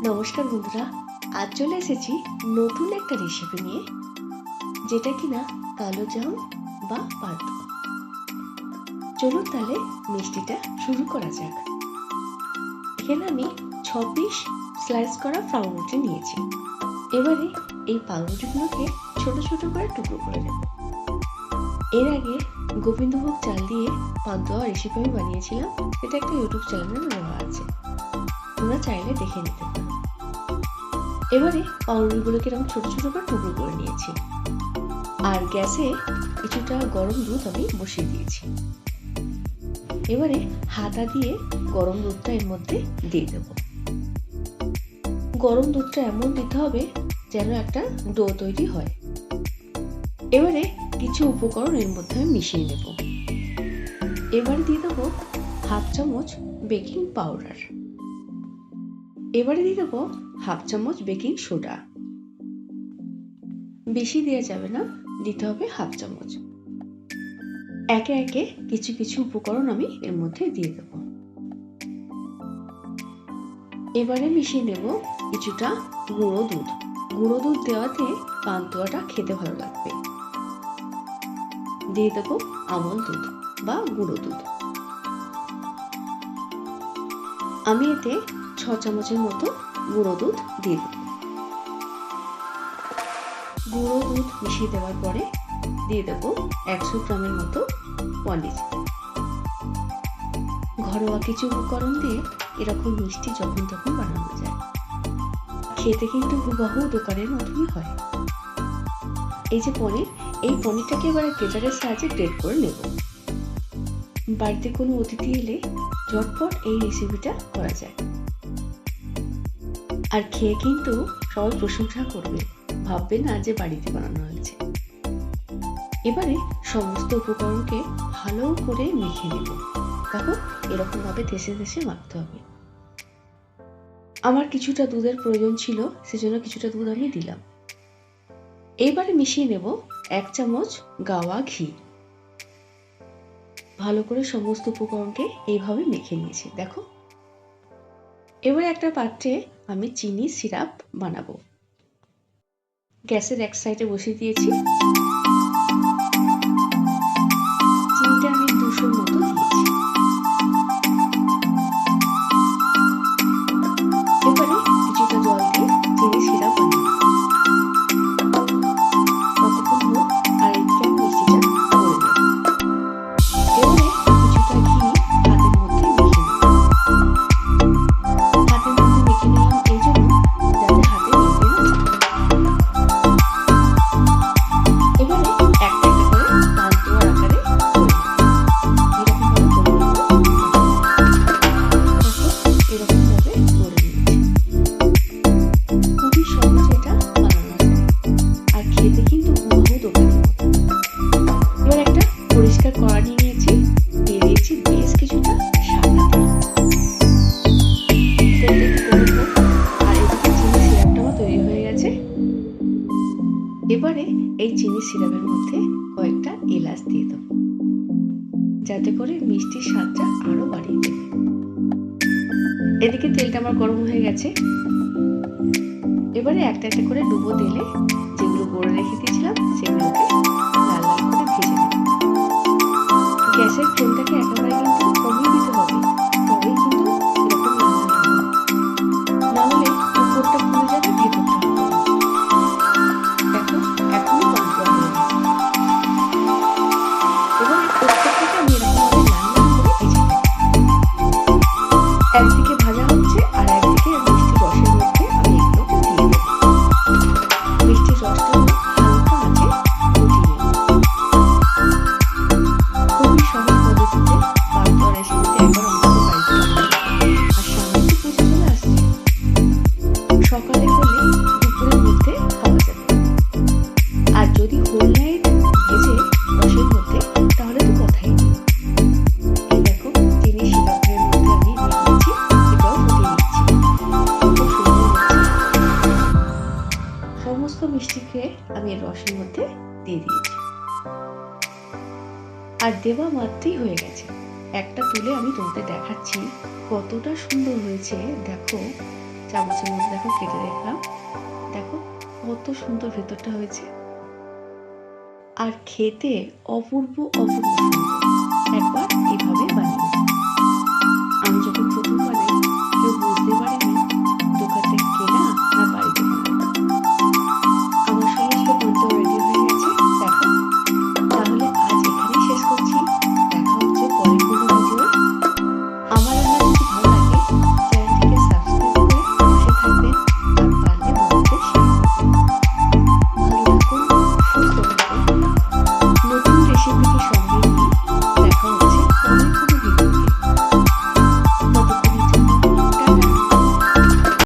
নমস্কার বন্ধুরা, আজ চলে এসেছি নতুন একটা রেসিপি নিয়ে, যেটা কিনা কালো জাম বা পান্তুয়া। চলুন তাহলে মিষ্টিটা শুরু করা যাক। এখানে আমি 6 পিস স্লাইস করা পাউরুটি নিয়েছি। এবারে এই পাউরুটিগুলোকে ছোট ছোট করে টুকরো করে নেব। এর আগে গোবিন্দভোগ চাল দিয়ে পান্তুয়া রেসিপি আমি বানিয়েছিলাম, এটা একটা ইউটিউব চ্যানেলে দেওয়া আছে, তোমরা চাইলে দেখে নিতে পারো। এবারে পাউরুটিগুলোকে এরকম ছোট ছোট করে টুকরো করে নিয়েছি, আর গ্যাসে কিছুটা গরম দুধ আমি বসিয়ে দিয়েছি। এবারে হাতা দিয়ে গরম দুধটা এর মধ্যে দিয়ে দেব। গরম দুধটা এমন দিতে হবে যেন একটা ডো তৈরি হয়। এবারে কিছু উপকরণ এর মধ্যে আমি মিশিয়ে নেব। এবারে দিয়ে দেবো হাফ চামচ বেকিং পাউডার। এবারে দিয়ে দেবো হাফ চামচ বেকিং সোডা। বেশি দেওয়া যাবে না, দিতে হবে হাফ চামচ। একে একে কিছু কিছু উপকরণ আমি এর মধ্যে দিয়ে দেব। এবারে মিশিয়ে নেব কিছুটা গুঁড়ো দুধ। গুঁড়ো দুধ দেওয়াতে পান্তুয়াটা খেতে ভালো লাগবে। দিয়ে দেবো আমল দুধ বা গুঁড়ো দুধ। আমি এতে 6 চামচের মতো গুঁড়ো দুধ দিয়ে দেব। গুঁড়ো দুধ মিশিয়ে দেওয়ার পরে দিয়ে দেবো 100 গ্রামের মতো পনির। ঘরোয়া কিছু উপকরণ দিয়ে এরকম মিষ্টি যখন তখন বানানো যায়। খেতে কিন্তু হুবহু দোকানের মতনই হয়। এই যে পনির, এই পনিরটাকে এবারে গ্রেটারের সাহায্যে গ্রেট করে নেব। বাড়িতে কোনো অতিথি এলে ঝটপট এই রেসিপিটা করা যায়, আর খেয়ে কিন্তু সবাই প্রশংসা করবে, ভাববে না যে বাড়িতে বানানো হয়েছে। এবারে সমস্ত উপকরণকে ভালো করে মেখে নেব। দেখো, এরকম ভাবে থেসে থেসে মাখতে হবে। আমার কিছুটা দুধের প্রয়োজন ছিল, সেজন্য কিছুটা দুধ আমি দিলাম। এবারে মিশিয়ে নেব 1 চামচ গাওয়া ঘি। ভালো করে সমস্ত উপকরণকে এইভাবে মেখে নিয়েছি। দেখো, এবারে একটা পাত্রে আমি চিনি সিরাপ বানাবো। গ্যাসের এক সাইডে বসিয়ে দিয়েছি। চিনিটা আমি 200 মতো দিয়েছি। এবারে কিছুটা জল দিয়ে চিনি সিরাপ বানিয়ে কতক্ষণ হোক, আর এইদিকে আমি মিষ্টিটা করে নেব। এবারে কিছুটা ঘি হাতের মধ্যে মেখে নেব। হাতের মধ্যে মেখে নিলাম এই জন্য যাতে হাতে লেগে না যায়। এবারে একটা একটা করে পান্তুয়ার আকারে করে নেব। এরকম ভাবে করে নেব। এরকম ভাবে করে নিয়েছি। খুবই সহজ এটা বানানো যায়, আর খেতে কিন্তু হুবহু দোকানের মতো। এবার একটা পরিষ্কার কড়া নিয়ে নিয়েছি, দিয়ে দিয়েছি বেশ কিছুটা সাদা তেল। তেলটা একটু গরম হোক, আর এদিকে চিনি সিরাপটা আমার তৈরি হয়ে গেছে। এবারে এই চিনি সিরাপের মধ্যে কয়েকটা এলাচ দিয়ে দেবো, যাতে করে মিষ্টির স্বাদটা আরো বাড়িয়ে দেবে। এদিকে তেলটা আমার গরম হয়ে গেছে। এবারে একটা একটা করে ডুবো তেলে যেগুলো গড়ে রেখে দিয়েছিলাম সেগুলোকে লাল লাল করে ভেজে নেব। গ্যাসের ফ্লেমটাকে একেবারে কিন্তু কমিয়ে দিতে হবে, তবেই কিন্তু এরকম লাল লাল হবে। না হলে উপরটা পুড়ে যাবে, ভেতরটা হবে না। দেখো, এখনই পান্তুয়া হয়ে গেছে। এবারে প্রত্যেকটাকে আমি এরকম ভাবে লাল লাল করে ভেজে নেব। একদিকে ভাজা হচ্ছে, আর একদিকে মিষ্টি রসের মধ্যে আমি এগুলোকে দিয়ে দেবো। মিষ্টির রসটা হালকা আছে ফুটিয়ে নেব। খুবই সহজ পদ্ধতিতে পান্তুয়া রেসিপিতে একবার অন্তত বাড়িতে বানাবে। আর সামনে তো পুজো চলে আসছে, সকালে হলে দুপুরের মধ্যে খাওয়া যাবে। আর যদি হোল নাইট ভেজে রসের মধ্যে, তাহলে তো কথাই নেই। এই দেখো, চিনি সিরাপের মধ্যে আমি দিয়ে দিয়েছি, এটাও ফুটিয়ে নিচ্ছি। কত সুন্দর হচ্ছে। সমস্ত মিষ্টিকে আমি রসের মধ্যে দিয়ে দিয়েছি, আর দেওয়া মাত্রই হয়ে গেছে। একটা তুলে আমি তোমাদের দেখাচ্ছি কতটা সুন্দর হয়েছে। দেখো, চামচের মধ্যে দেখো কেটে রাখলাম। দেখো কত সুন্দর ভেতরটা হয়েছে, আর খেতে অপূর্ব অপূর্ব সুন্দর। একবার